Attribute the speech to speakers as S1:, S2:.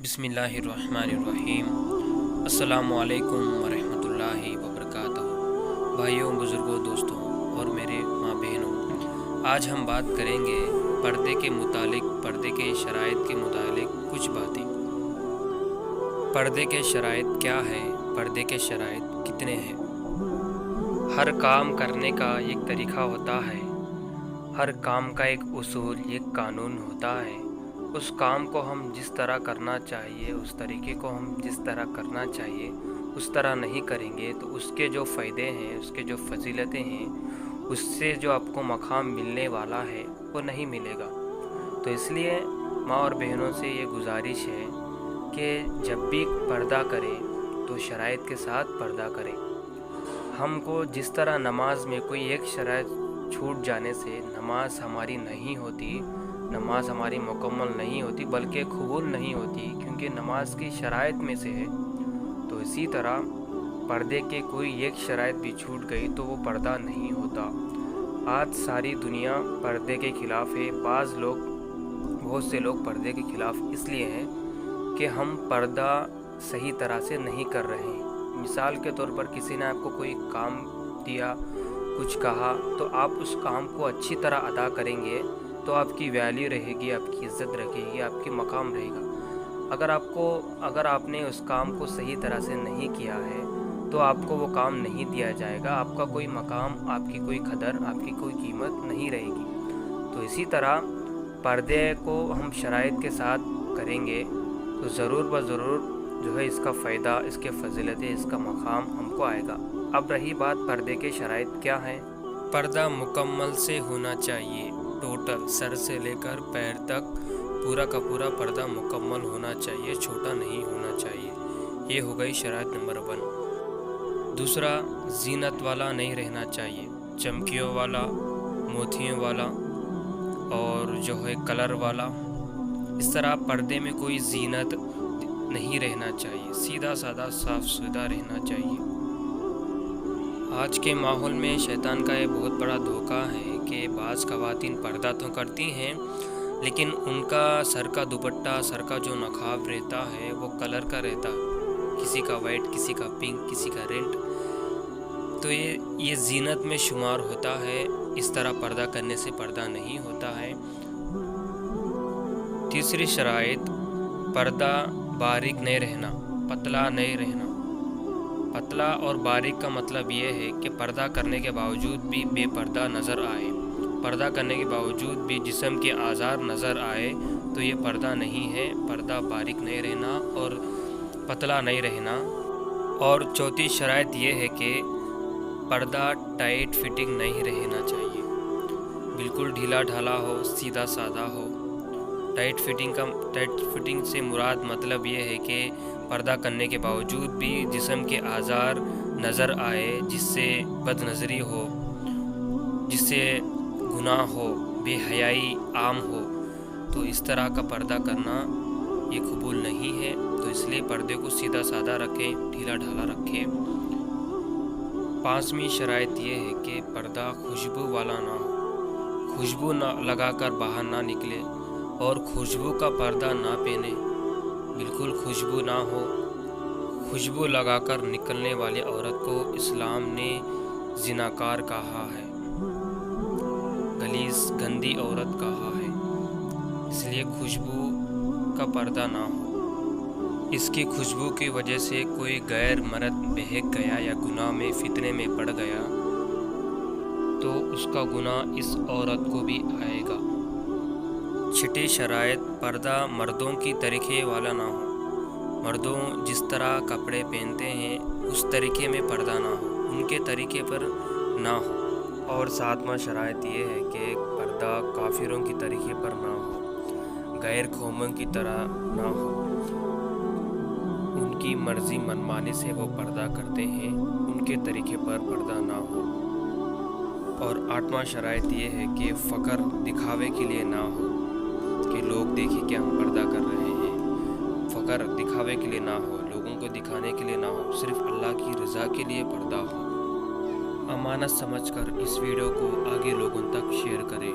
S1: بسم اللہ الرحمن الرحیم۔ السلام علیکم ورحمۃ وبرکاتہ۔ بھائیوں، بزرگوں، دوستوں اور میرے ماں بہنوں، آج ہم بات کریں گے پردے کے متعلق، پردے کے شرائط کے متعلق کچھ باتیں۔ پردے کے شرائط کیا ہے؟ پردے کے شرائط کتنے ہیں؟ ہر کام کرنے کا ایک طریقہ ہوتا ہے، ہر کام کا ایک اصول، ایک قانون ہوتا ہے۔ اس کام کو ہم جس طرح کرنا چاہیے، اس طریقے کو ہم جس طرح کرنا چاہیے اس طرح نہیں کریں گے تو اس کے جو فائدے ہیں، اس کے جو فضیلتیں ہیں، اس سے جو آپ کو مقام ملنے والا ہے وہ نہیں ملے گا۔ تو اس لیے ماں اور بہنوں سے یہ گزارش ہے کہ جب بھی پردہ کریں تو شرائط کے ساتھ پردہ کریں۔ ہم کو جس طرح نماز میں کوئی ایک شرائط چھوٹ جانے سے نماز ہماری نہیں ہوتی، نماز ہماری مکمل نہیں ہوتی بلکہ قبول نہیں ہوتی، کیونکہ نماز کی شرائط میں سے ہے، تو اسی طرح پردے کے کوئی ایک شرائط بھی چھوٹ گئی تو وہ پردہ نہیں ہوتا۔ آج ساری دنیا پردے کے خلاف ہے۔ بہت سے لوگ پردے کے خلاف اس لیے ہیں کہ ہم پردہ صحیح طرح سے نہیں کر رہے ہیں۔ مثال کے طور پر کسی نے آپ کو کوئی کام دیا، کچھ کہا، تو آپ اس کام کو اچھی طرح ادا کریں گے تو آپ کی ویلیو رہے گی، آپ کی عزت رہے گی، آپ کی مقام رہے گا۔ اگر آپ نے اس کام کو صحیح طرح سے نہیں کیا ہے تو آپ کو وہ کام نہیں دیا جائے گا، آپ کا کوئی مقام، آپ کی کوئی قدر، آپ کی کوئی قیمت نہیں رہے گی۔ تو اسی طرح پردے کو ہم شرائط کے ساتھ کریں گے تو ضرور بضرور جو ہے اس کا فائدہ، اس کے فضیلتیں، اس کا مقام ہم کو آئے گا۔ اب رہی بات پردے کے شرائط کیا ہیں۔ پردہ مکمل سے ہونا چاہیے، ٹوٹل سر سے لے کر پیر تک پورا کا پورا پردہ مکمل ہونا چاہیے، چھوٹا نہیں ہونا چاہیے۔ یہ ہو گئی شرائط نمبر 1۔ دوسرا، زینت والا نہیں رہنا چاہیے، چمکیوں والا، موتیوں والا اور جو ہے کلر والا، اس طرح پردے میں کوئی زینت نہیں رہنا چاہیے، سیدھا سادہ صاف ستھرا رہنا چاہیے۔ آج کے ماحول میں شیطان کا یہ بہت بڑا دھوکہ ہے کہ بعض خواتین پردہ تو کرتی ہیں لیکن ان کا سر کا دوپٹہ، سر کا جو نقاب رہتا ہے وہ کلر کا رہتا، کسی کا وائٹ، کسی کا پنک، کسی کا ریڈ، تو یہ زینت میں شمار ہوتا ہے۔ اس طرح پردہ کرنے سے پردہ نہیں ہوتا ہے۔ تیسری شرائط، پردہ باریک نہیں رہنا، پتلا نہیں رہنا۔ پتلا اور باریک کا مطلب یہ ہے کہ پردہ کرنے کے باوجود بھی بے پردہ نظر آئے، پردہ کرنے کے باوجود بھی جسم کے آثار نظر آئے تو یہ پردہ نہیں ہے۔ پردہ باریک نہیں رہنا اور پتلا نہیں رہنا۔ اور چوتھی شرائط یہ ہے کہ پردہ ٹائٹ فٹنگ نہیں رہنا چاہیے، بالکل ڈھیلا ڈھالا ہو، سیدھا سادہ ہو۔ ٹائٹ فٹنگ سے مراد مطلب یہ ہے کہ پردہ کرنے کے باوجود بھی جسم کے آثار نظر آئے، جس سے بد نظری ہو، جس سے گناہ ہو، بے حیائی عام ہو، تو اس طرح کا پردہ کرنا یہ قبول نہیں ہے۔ تو اس لیے پردے کو سیدھا سادہ رکھیں، ڈھیلا ڈھالا رکھیں۔ پانچویں شرائط یہ ہے کہ پردہ خوشبو والا نہ ہو، خوشبو نہ لگا کر باہر نہ نکلے اور خوشبو کا پردہ نہ پہنے، بالکل خوشبو نہ ہو۔ خوشبو لگا کر نکلنے والی عورت کو اسلام نے زناکار کہا ہے، غلیظ گندی عورت کہا ہے، اس لیے خوشبو کا پردہ نہ ہو۔ اس کی خوشبو کی وجہ سے کوئی غیر مرد بہک گیا یا گناہ میں، فتنے میں پڑ گیا تو اس کا گناہ اس عورت کو بھی آئے گا۔ چھٹی شرائط، پردہ مردوں کی طریقے والا نہ ہو، مردوں جس طرح کپڑے پہنتے ہیں اس طریقے میں پردہ نہ ہو، ان کے طریقے پر نہ ہو۔ اور ساتواں شرائط یہ ہے کہ پردہ کافروں کی طریقے پر نہ ہو، غیر قوموں کی طرح نہ ہو، ان کی مرضی منمانی سے وہ پردہ کرتے ہیں، ان کے طریقے پر پردہ نہ ہو۔ اور آٹھواں شرائط یہ ہے کہ فخر دکھاوے کے لیے نہ ہو، کہ لوگ دیکھیں کہ ہم پردہ کر رہے ہیں، فخر دکھاوے کے لیے نہ ہو، لوگوں کو دکھانے کے لیے نہ ہو، صرف اللہ کی رضا کے لیے پردہ ہو۔ امانت سمجھ کر اس ویڈیو کو آگے لوگوں تک شیئر کریں۔